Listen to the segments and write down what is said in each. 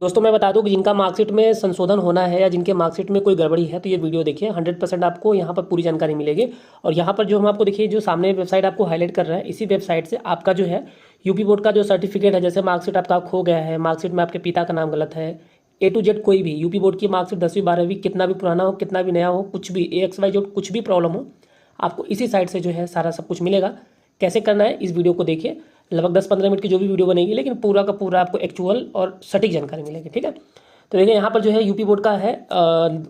दोस्तों मैं बता दूं कि जिनका मार्कशीट में संशोधन होना है या जिनके मार्कशीट में कोई गड़बड़ी है तो ये वीडियो देखिए 100% आपको यहाँ पर पूरी जानकारी मिलेगी। और यहाँ पर जो हम आपको देखिए जो सामने वेबसाइट आपको हाईलाइट कर रहा है, इसी वेबसाइट से आपका जो है यूपी बोर्ड का जो सर्टिफिकेट है, जैसे मार्कशीट आपका खो गया है, मार्कशीट में आपके पिता का नाम गलत है, A to Z कोई भी यूपी बोर्ड की मार्कशीट 10वीं 12वीं कितना भी पुराना हो, कितना भी नया हो, कुछ भी AXYZ कुछ भी प्रॉब्लम हो, आपको इसी साइट से जो है सारा सब कुछ मिलेगा। कैसे करना है इस वीडियो को देखिए, लगभग 10-15 मिनट की जो भी वीडियो बनेगी, लेकिन पूरा का पूरा आपको एक्चुअल और सटीक जानकारी मिलेगी। ठीक है, तो देखिए यहाँ पर जो है यूपी बोर्ड का है,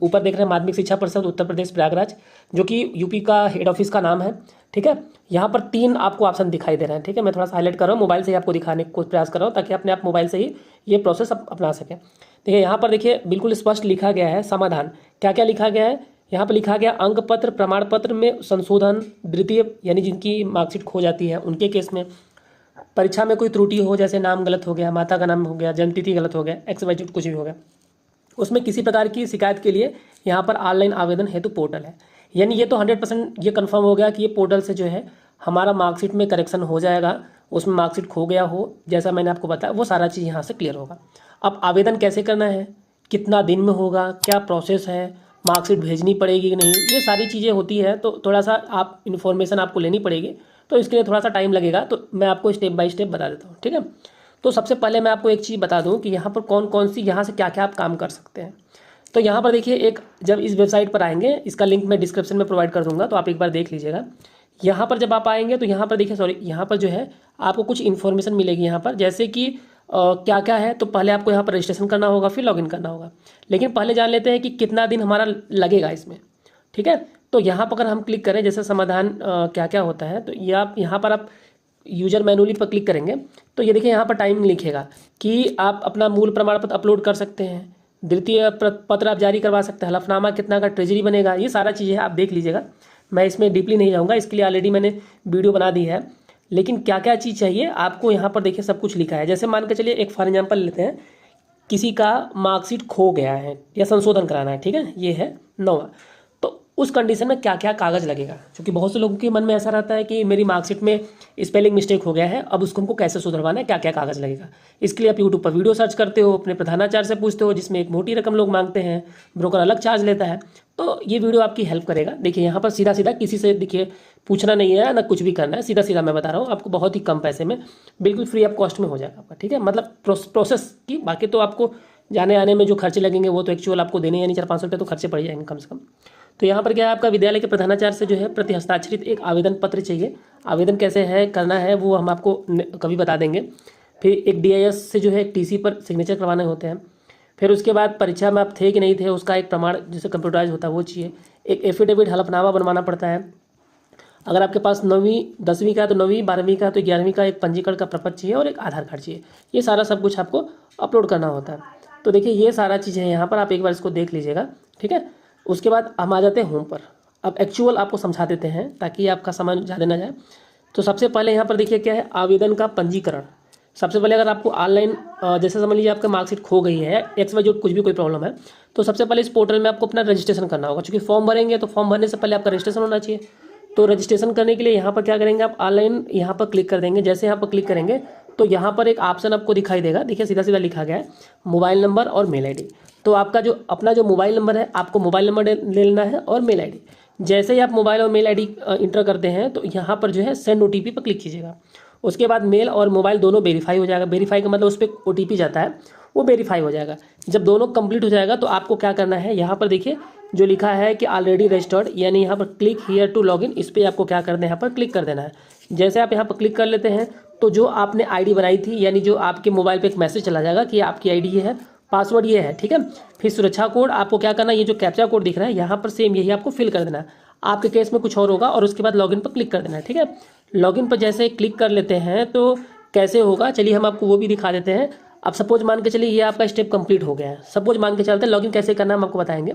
ऊपर देख रहे हैं माध्यमिक शिक्षा परिषद उत्तर प्रदेश प्रयागराज, जो कि यूपी का हेड ऑफिस का नाम है। ठीक है, यहाँ पर 3 आपको ऑप्शन दिखाई दे रहे हैं। ठीक है, मैं थोड़ा सा हाईलाइट कर रहा हूँ, मोबाइल से ही आपको दिखाने को प्रयास कर रहा हूँ ताकि अपने आप मोबाइल से ही ये प्रोसेस अपना सकें। देखिए यहाँ पर देखिए बिल्कुल स्पष्ट लिखा गया है समाधान। क्या क्या लिखा गया है यहाँ पर? लिखा गया अंक पत्र प्रमाण पत्र में संशोधन, द्वितीय यानी जिनकी मार्कशीट खो जाती है उनके केस में, परीक्षा में कोई त्रुटि हो, जैसे नाम गलत हो गया, माता का नाम हो गया, जन्मतिथि गलत हो गया, XYZ कुछ भी हो गया, उसमें किसी प्रकार की शिकायत के लिए यहाँ पर ऑनलाइन आवेदन हेतु पोर्टल है। यानी ये तो 100% ये कंफर्म हो गया कि ये पोर्टल से जो है हमारा मार्कशीट में करेक्शन हो जाएगा। उसमें मार्कशीट खो गया हो, जैसा मैंने आपको बताया, वो सारा चीज़ यहाँ से क्लियर होगा। अब आवेदन कैसे करना है, कितना दिन में होगा, क्या प्रोसेस है, मार्कशीट भेजनी पड़ेगी कि नहीं, ये सारी चीज़ें होती है। तो थोड़ा सा आप इन्फॉर्मेशन आपको लेनी पड़ेगी, तो इसके लिए थोड़ा सा टाइम लगेगा। तो मैं आपको स्टेप बाय स्टेप बता देता हूँ। ठीक है, तो सबसे पहले मैं आपको एक चीज़ बता दूं कि यहाँ पर कौन कौन सी, यहाँ से क्या क्या आप काम कर सकते हैं। तो यहाँ पर देखिए, एक जब इस वेबसाइट पर आएंगे, इसका लिंक मैं डिस्क्रिप्शन में प्रोवाइड कर दूंगा, तो आप एक बार देख लीजिएगा। यहाँ पर जब आप आएंगे तो यहाँ पर देखिए, यहाँ पर जो है आपको कुछ इन्फॉर्मेशन मिलेगी यहाँ पर, जैसे कि क्या क्या है। तो पहले आपको यहाँ पर रजिस्ट्रेशन करना होगा, फिर लॉगिन करना होगा। लेकिन पहले जान लेते हैं कि कितना दिन हमारा लगेगा इसमें। ठीक है, तो यहाँ पर अगर हम क्लिक करें, जैसे समाधान क्या क्या होता है, तो ये आप यहाँ पर आप यूजर मैनुअली पर क्लिक करेंगे तो ये देखिए यहाँ पर टाइमिंग लिखेगा कि आप अपना मूल प्रमाण पत्र अपलोड कर सकते हैं, द्वितीय पत्र आप जारी करवा सकते हैं, हलफनामा कितना का ट्रेजरी बनेगा, ये सारा चीज़ें आप देख लीजिएगा। मैं इसमें डीपली नहीं जाऊँगा, इसके लिए ऑलरेडी मैंने वीडियो बना दी है। लेकिन क्या क्या चीज़ चाहिए आपको यहाँ पर देखिए सब कुछ लिखा है। जैसे मान के चलिए, एक फॉर एग्जाम्पल लेते हैं, किसी का मार्कशीट खो गया है या संशोधन कराना है। ठीक है, ये है 9वां। उस कंडीशन में क्या क्या कागज़ लगेगा, क्योंकि बहुत से लोगों के मन में ऐसा रहता है कि मेरी मार्कशीट में स्पेलिंग मिस्टेक हो गया है, अब उसको हमको कैसे सुधरवाना है, क्या क्या कागज़ लगेगा। इसके लिए आप यूट्यूब पर वीडियो सर्च करते हो, अपने प्रधानाचार्य से पूछते हो, जिसमें एक मोटी रकम लोग मांगते हैं, ब्रोकर अलग चार्ज लेता है। तो ये वीडियो आपकी हेल्प करेगा। देखिए यहाँ पर सीधा सीधा किसी से देखिए पूछना नहीं है ना, कुछ भी करना है, सीधा सीधा मैं बता रहा हूँ आपको, बहुत ही कम पैसे में, बिल्कुल फ्री ऑफ कॉस्ट में हो जाएगा आपका। ठीक है, मतलब प्रोसेस की, बाकी तो आपको जाने आने में जो खर्चे लगेंगे वो तो एक्चुअल आपको देने, यानी 400-500 रुपये तो खर्चे पड़ जाएंगे कम से कम। तो यहाँ पर क्या है, आपका विद्यालय के प्रधानाचार्य से जो है प्रति हस्ताक्षरित एक आवेदन पत्र चाहिए। आवेदन कैसे है करना है वो हम आपको कभी बता देंगे। फिर एक DIS से जो है एक TC पर सिग्नेचर करवाने होते हैं। फिर उसके बाद परीक्षा में आप थे कि नहीं थे उसका एक प्रमाण जैसे कंप्यूटराइज होता है वो चाहिए। एक एफिडेविट हलफनामा बनवाना पड़ता है। अगर आपके पास 9वीं 10वीं का तो 9वीं, 12वीं का तो 11वीं का एक पंजीकरण का प्रपत्र चाहिए और एक आधार कार्ड चाहिए। ये सारा सब कुछ आपको अपलोड करना होता है। तो देखिए ये सारा चीज़ें हैं यहाँ पर, आप एक बार इसको देख लीजिएगा। ठीक है, उसके बाद हम आ जाते हैं होम पर। अब एक्चुअल आपको समझा देते हैं ताकि आपका समय ज़्यादा ना जाए। तो सबसे पहले यहाँ पर देखिए क्या है, आवेदन का पंजीकरण। सबसे पहले अगर आपको ऑनलाइन जैसे समझ लीजिए आपका मार्कशीट खो गई है, XYZ कुछ भी कोई प्रॉब्लम है, तो सबसे पहले इस पोर्टल में आपको अपना रजिस्ट्रेशन करना होगा। क्योंकि फॉर्म भरेंगे तो फॉर्म भरने से पहले आपका रजिस्ट्रेशन होना चाहिए। तो रजिस्ट्रेशन करने के लिए यहाँ पर क्या करेंगे, आप ऑनलाइन यहाँ पर क्लिक कर देंगे। जैसे यहाँ पर क्लिक करेंगे तो यहाँ पर एक ऑप्शन आपको दिखाई देगा। देखिए सीधा सीधा लिखा गया है मोबाइल नंबर और मेल ID। तो आपका जो अपना जो मोबाइल नंबर है, आपको मोबाइल नंबर ले लेना है और मेल ID। जैसे ही आप मोबाइल और मेल ID इंटर करते हैं तो यहाँ पर जो है सेंड OTP पर क्लिक कीजिएगा। उसके बाद मेल और मोबाइल दोनों वेरीफाई हो जाएगा। वेरीफाई का मतलब उस पर OTP जाता है, वो वेरीफाई हो जाएगा। जब दोनों कंप्लीट हो जाएगा तो आपको क्या करना है, यहाँ पर देखिए जो लिखा है कि ऑलरेडी रजिस्टर्ड, यानी यहाँ पर क्लिक हियर टू लॉगिन, इस पर आपको क्या करना है, यहाँ पर क्लिक कर देना है। जैसे आप यहाँ पर क्लिक कर लेते हैं तो जो आपने ID बनाई थी, यानी जो आपके मोबाइल पे एक मैसेज चला जाएगा कि आपकी ID ये है, पासवर्ड ये है। ठीक है, फिर सुरक्षा कोड आपको क्या करना है, ये जो कैप्चा कोड दिख रहा है यहाँ पर सेम यही आपको फिल कर देना है। आपके केस में कुछ और होगा और उसके बाद लॉगिन पर क्लिक कर देना है। ठीक है, लॉगिन पर जैसे क्लिक कर लेते हैं तो कैसे होगा, चलिए हम आपको वो भी दिखा देते हैं। अब सपोज मान के चलिए ये आपका स्टेप कंप्लीट हो गया है, सपोज मान के चलते हैं, लॉगिन कैसे करना है हम आपको बताएंगे।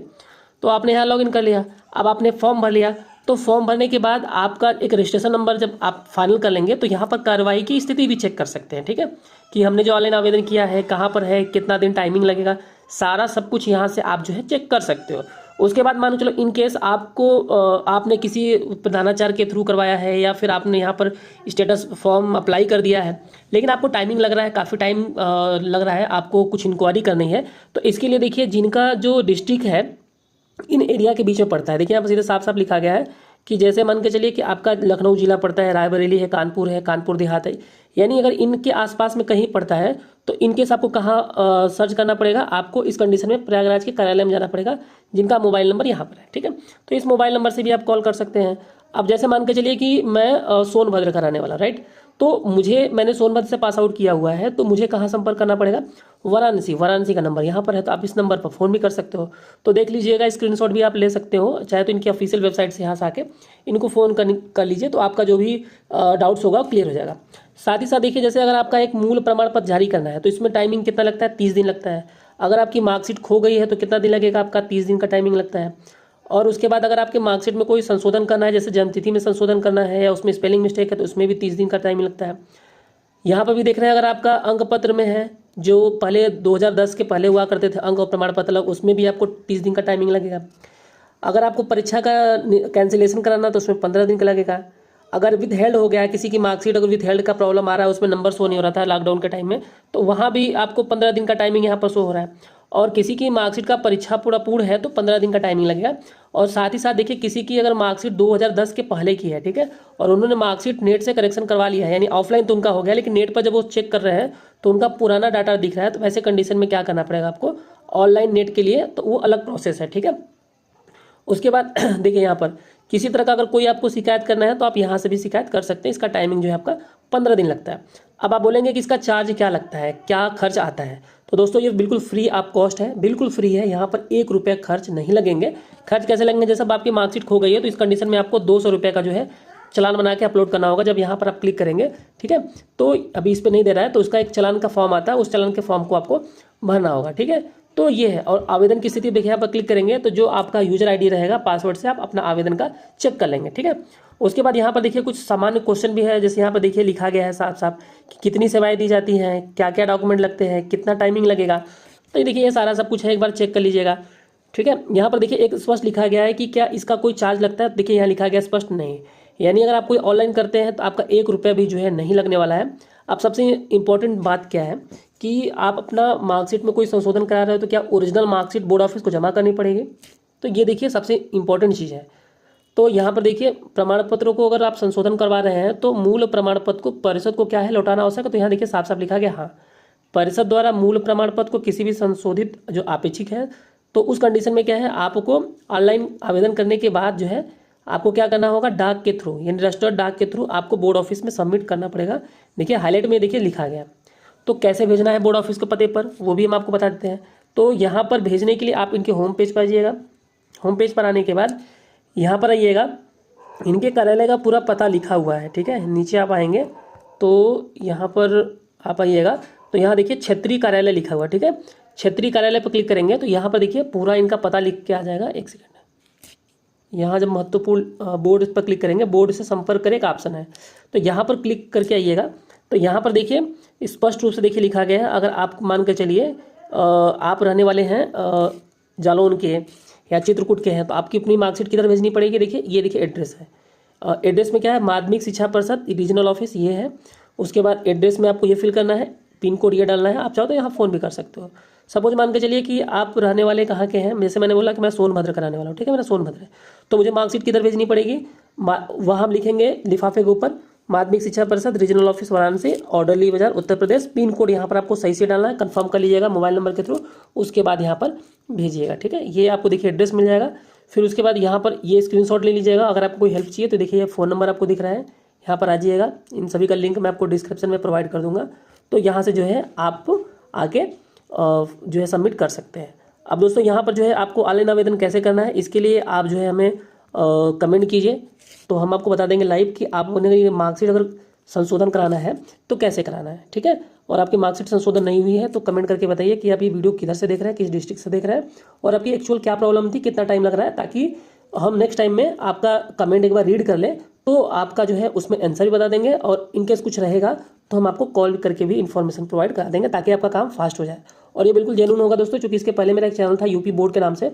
तो आपने यहाँ लॉगिन कर लिया, अब आपने फॉर्म भर लिया। तो फॉर्म भरने के बाद आपका एक रजिस्ट्रेशन नंबर जब आप फाइनल कर लेंगे तो यहाँ पर कार्रवाई की स्थिति भी चेक कर सकते हैं। ठीक है, कि हमने जो ऑनलाइन आवेदन किया है कहाँ पर है, कितना दिन टाइमिंग लगेगा, सारा सब कुछ यहाँ से आप जो है चेक कर सकते हो। उसके बाद मान लो चलो इन केस आपको आपने किसी प्रधानाचार्य के थ्रू करवाया है या फिर आपने यहाँ पर स्टेटस फॉर्म अप्लाई कर दिया है, लेकिन आपको टाइमिंग लग रहा है, काफ़ी टाइम लग रहा है, आपको कुछ इंक्वायरी करनी है, तो इसके लिए देखिए जिनका जो डिस्ट्रिक्ट है इन एरिया के बीच में पड़ता है, देखिए यहाँ पर सीधे साफ साफ लिखा गया है कि जैसे मान के चलिए कि आपका लखनऊ जिला पड़ता है, रायबरेली है, कानपुर देहात है, यानी अगर इनके आसपास में कहीं पड़ता है तो इनकेस आपको कहाँ सर्च करना पड़ेगा, आपको इस कंडीशन में प्रयागराज के कार्यालय में जाना पड़ेगा, जिनका मोबाइल नंबर यहाँ पर है। ठीक है, तो इस मोबाइल नंबर से भी आप कॉल कर सकते हैं। अब जैसे मान के चलिए कि मैं सोनभद्र का रहने वाला, राइट, तो मैंने सोनभद्र से पास आउट किया हुआ है, तो मुझे कहाँ संपर्क करना पड़ेगा, वाराणसी का नंबर यहाँ पर है, तो आप इस नंबर पर फ़ोन भी कर सकते हो। तो देख लीजिएगा, स्क्रीनशॉट भी आप ले सकते हो, चाहे तो इनकी ऑफिशियल वेबसाइट से यहाँ से आके इनको फ़ोन कर लीजिए, तो आपका जो भी डाउट्स होगा वो क्लियर हो जाएगा। साथ ही साथ देखिए, जैसे अगर आपका एक मूल प्रमाण पत्र जारी करना है तो इसमें टाइमिंग कितना लगता है, 30 दिन लगता है। अगर आपकी मार्कशीट खो गई है तो कितना दिन लगेगा, आपका 30 दिन का टाइमिंग लगता है। और उसके बाद अगर आपके मार्कशीट में कोई संशोधन करना है, जैसे जन्मतिथि में संशोधन करना है या उसमें स्पेलिंग मिस्टेक है, तो उसमें भी 30 दिन का टाइमिंग लगता है। यहाँ पर भी देख रहे हैं, अगर आपका अंक पत्र में है, जो पहले 2010 के पहले हुआ करते थे अंक और प्रमाण पत्र, उसमें भी आपको 30 दिन का टाइमिंग लगेगा। अगर आपको परीक्षा का कैंसिलेशन कराना तो उसमें 15 दिन का लगेगा। अगर विथ हेल्ड हो गया, किसी की मार्कशीट अगर विथ हेल्ड का प्रॉब्लम आ रहा है, उसमें नंबर शो नहीं हो रहा था लॉकडाउन के टाइम में, तो वहाँ भी आपको 15 दिन का टाइमिंग यहाँ पर शो हो रहा है। और किसी की मार्कशीट का परीक्षा पूरा पूर्ण है तो 15 दिन का टाइमिंग लगेगा। और साथ ही साथ देखिए, किसी की अगर मार्कशीट 2010 के पहले की है, ठीक है, और उन्होंने मार्कशीट नेट से करेक्शन करवा लिया है, यानी ऑफलाइन तो उनका हो गया, लेकिन नेट पर जब वो चेक कर रहे हैं तो उनका पुराना डाटा दिख रहा है, तो वैसे कंडीशन में क्या करना पड़ेगा आपको, ऑनलाइन नेट के लिए तो वो अलग प्रोसेस है। ठीक है, उसके बाद देखिए यहाँ पर किसी तरह का अगर कोई आपको शिकायत करना है तो आप यहाँ से भी शिकायत कर सकते हैं। इसका टाइमिंग जो है आपका 15 दिन लगता है। अब आप बोलेंगे कि इसका चार्ज क्या लगता है, क्या खर्च आता है, तो दोस्तों ये बिल्कुल फ्री आप कॉस्ट है, बिल्कुल फ्री है। यहाँ पर 1 रुपये खर्च नहीं लगेंगे। खर्च कैसे लगेंगे, जैसे अब आपकी मार्कशीट खो गई है तो इस कंडीशन में आपको 200 रुपये का जो है चलान बना के अपलोड करना होगा। जब यहाँ पर आप क्लिक करेंगे, ठीक है, तो अभी इस पर नहीं दे रहा है, तो उसका एक चलान का फॉर्म आता है, उस चलान के फॉर्म को आपको भरना होगा। ठीक है, तो ये है। और आवेदन की स्थिति देखिए, यहाँ पर क्लिक करेंगे तो जो आपका यूजर आईडी रहेगा, पासवर्ड से आप अपना आवेदन का चेक कर लेंगे। ठीक है, उसके बाद यहाँ पर देखिए कुछ सामान्य क्वेश्चन भी है, जैसे यहाँ पर देखिए लिखा गया है साफ साफ कि कितनी सेवाएं दी जाती हैं, क्या क्या डॉक्यूमेंट लगते हैं, कितना टाइमिंग लगेगा। तो ये देखिए ये सारा सब कुछ है, एक बार चेक कर लीजिएगा। ठीक है, यहाँ पर देखिए एक स्पष्ट लिखा गया है कि क्या इसका कोई चार्ज लगता है, देखिए यहाँ लिखा गया स्पष्ट नहीं, यानी अगर आप कोई ऑनलाइन करते हैं तो आपका 1 रुपया भी जो है नहीं लगने वाला है। अब सबसे इम्पोर्टेंट बात क्या है कि आप अपना मार्कशीट में कोई संशोधन करा रहे हो तो क्या ओरिजिनल मार्कशीट बोर्ड ऑफिस को जमा करनी पड़ेगी, तो ये देखिए सबसे इम्पोर्टेंट चीज़ है। तो यहाँ पर देखिए प्रमाण पत्रों को अगर आप संशोधन करवा रहे हैं तो मूल प्रमाण पत्र को परिषद को क्या है लौटाना आवश्यक है। तो यहाँ देखिए साफ साफ लिखा गया, हाँ, परिषद द्वारा मूल प्रमाण पत्र को किसी भी संशोधित जो अपेक्षित है, तो उस कंडीशन में क्या है, आपको ऑनलाइन आवेदन करने के बाद जो है आपको क्या करना होगा, डाक के थ्रू यानी रजिस्टर्ड डाक के थ्रू आपको बोर्ड ऑफिस में सबमिट करना पड़ेगा। देखिए हाईलाइट में देखिए लिखा गया, तो कैसे भेजना है बोर्ड ऑफिस के पते पर वो भी हम आपको बता देते हैं। तो यहाँ पर भेजने के लिए आप इनके होम पेज पर आइएगा। होम पेज पर आने के बाद यहाँ पर आइएगा, इनके कार्यालय का पूरा पता लिखा हुआ है। ठीक है, नीचे आप आएंगे तो यहाँ पर आप आइएगा, तो यहाँ देखिए क्षेत्रीय कार्यालय लिखा हुआ है। ठीक है, क्षेत्रीय कार्यालय पर क्लिक करेंगे तो यहाँ पर देखिए पूरा इनका पता लिख के आ जाएगा। एक सेकंड, यहाँ जब महत्वपूर्ण बोर्ड पर क्लिक करेंगे, बोर्ड से संपर्क करें एक ऑप्शन है, तो यहाँ पर क्लिक करके आइएगा। तो यहाँ पर देखिए स्पष्ट रूप से देखिए लिखा गया है, अगर आप मान कर चलिए आप रहने वाले हैं जालौन के या चित्रकूट के हैं तो आपकी अपनी मार्कशीट किधर भेजनी पड़ेगी। देखिए ये देखिए एड्रेस है, एड्रेस में क्या है, माध्यमिक शिक्षा परिषद रीजनल ऑफिस ये है। उसके बाद एड्रेस में आपको ये फिल करना है, पिन कोड ये डालना है। आप चाहो तो यहाँ फ़ोन भी कर सकते हो। सपोज मान के चलिए कि आप रहने वाले कहाँ के हैं, जैसे मैंने बोला कि मैं सोनभद्र का रहने वाला हूँ। ठीक है, मेरा सोनभद्र है, तो मुझे मार्कशीट किधर भेजनी पड़ेगी, वहाँ हम लिखेंगे लिफाफे के ऊपर माध्यमिक शिक्षा परिषद रीजनल ऑफिस वाराणसी, ऑर्डरली बाजार, उत्तर प्रदेश। पिन कोड यहाँ पर आपको सही से डालना है, कंफर्म कर लीजिएगा मोबाइल नंबर के थ्रू, उसके बाद यहाँ पर भेजिएगा। ठीक है, ये आपको देखिए एड्रेस मिल जाएगा। फिर उसके बाद यहाँ पर ये स्क्रीनशॉट ले लीजिएगा। अगर आपको कोई हेल्प चाहिए तो देखिए ये फ़ोन नंबर आपको दिख रहा है, यहाँ पर आ जाइएगा। इन सभी का लिंक मैं आपको डिस्क्रिप्शन में प्रोवाइड कर दूँगा, तो यहाँ से जो है आप आके जो है सबमिट कर सकते हैं। अब दोस्तों यहाँ पर जो है आपको ऑनलाइन आवेदन कैसे करना है, इसके लिए आप जो है हमें कमेंट कीजिए, तो हम आपको बता देंगे लाइव कि आपने मार्कशीट अगर संशोधन कराना है तो कैसे कराना है। ठीक है, और आपकी मार्कशीट संशोधन नहीं हुई है तो कमेंट करके बताइए कि आप ये वीडियो किधर से देख रहे हैं, किस डिस्ट्रिक्ट से देख रहे हैं, और आपकी एक्चुअल क्या प्रॉब्लम थी, कितना टाइम लग रहा है, ताकि हम नेक्स्ट टाइम में आपका कमेंट एक बार रीड कर लें तो आपका जो है उसमें आंसर भी बता देंगे, और इनकेस कुछ रहेगा तो हम आपको कॉल करके भी इन्फॉर्मेशन प्रोवाइड करा देंगे ताकि आपका काम फास्ट हो जाए। और ये बिल्कुल जेन्युइन होगा दोस्तों, क्योंकि इसके पहले मेरा एक चैनल था यूपी बोर्ड के नाम से,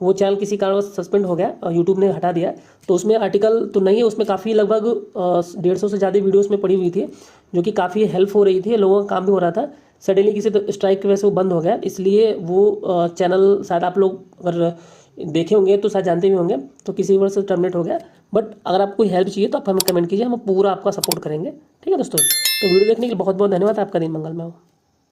वो चैनल किसी कारणवश सस्पेंड हो गया और यूट्यूब ने हटा दिया। तो उसमें आर्टिकल तो नहीं है, उसमें काफ़ी लगभग 150 से ज़्यादा वीडियोस में पड़ी हुई थी, जो कि काफ़ी हेल्प हो रही थी, लोगों का काम भी हो रहा था। सडनली किसी स्ट्राइक की वजह से वो बंद हो गया, इसलिए वो चैनल शायद आप लोग अगर देखे होंगे तो शायद जानते भी होंगे, तो किसी वजह से टर्मिनेट हो गया। बट अगर आपको हेल्प चाहिए तो आप हमें कमेंट कीजिए, हम पूरा आपका सपोर्ट करेंगे। ठीक है दोस्तों, तो वीडियो देखने के लिए बहुत बहुत धन्यवाद। आपका दिन मंगलमय हो।